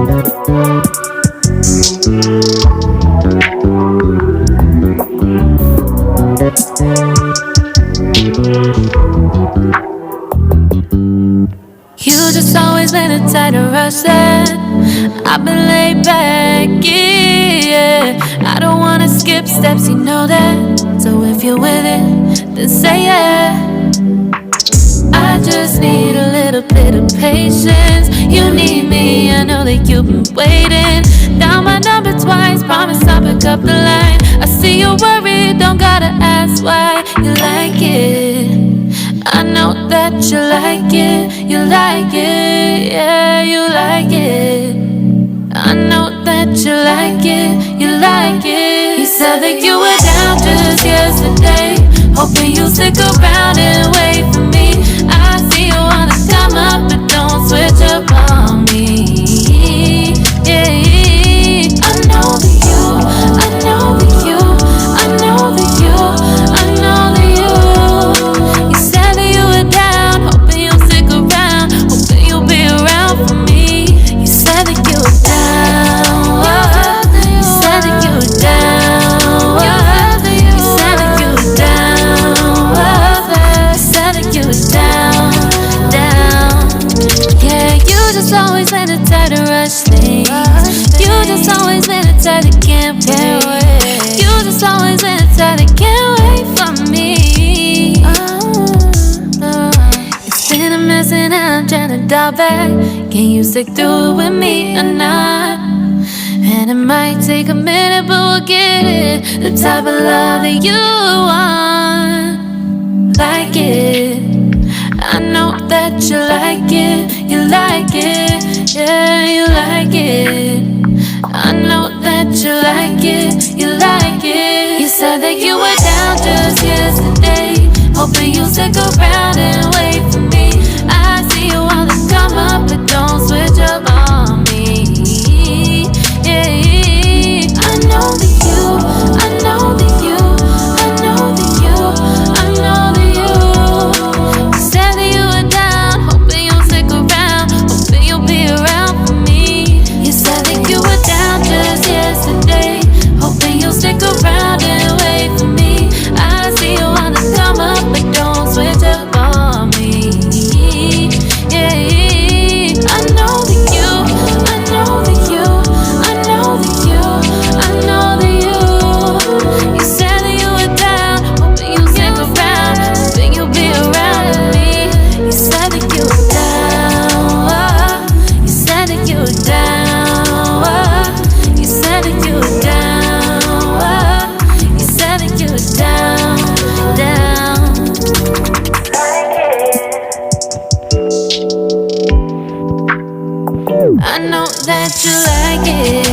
You just always been a tight to rush that. I've been laid back, yeah. I don't wanna skip steps, you know that. So if you're with it, then say yeah. I just need a little bit of patience. You need me, I know that you've been waiting. Down my number twice, promise I'll pick up the line. I see you worried, don't gotta ask why. You like it, I know that you like it. You like it, yeah, you like it. I know that you like it, you like it. You said that you were down just yesterday, hoping you'll stick around and wait for me. I see you wanna come up, but don't switch up on me. Yeah, I know that you, I know that you, I know that you, I know that you. You said that you were down, hoping you'll stick around, hoping you'll be around for me. You said that you were down, you said that you were down, you said that you were down, you said that you were down, down. Yeah, you just always been the type to rush things. You just always been the type that can't wait. You just always been the type that can't wait for me. It's been a mess and I'm trying to dial back. Can you stick through it with me or not? And it might take a minute, but we'll get it. The type of love that you want, like it. I know that you like it, you like it, yeah, you like it. I know that you like it, you like it. You said that you were down just yesterday, hoping you'll stick around and wait for me. I see you wanna come up, but don't switch up on me. Yeah, I know that you, I know that you, I know that you, I know that you. You said that you were down, hoping you'll stick around, hoping you'll be around for me. You said that you were down just yesterday, hoping you'll stick around and wait for me. I see you wanna come up, but don't switch up on me. Yeah, I know that you, I know that you, I know that you, I know that you. You said that you were down, hoping you'll stick around, hoping you'll be around with me. You said that you were down, you said that you were down, you said that you were down, you said that you were down, down. I know that you like it.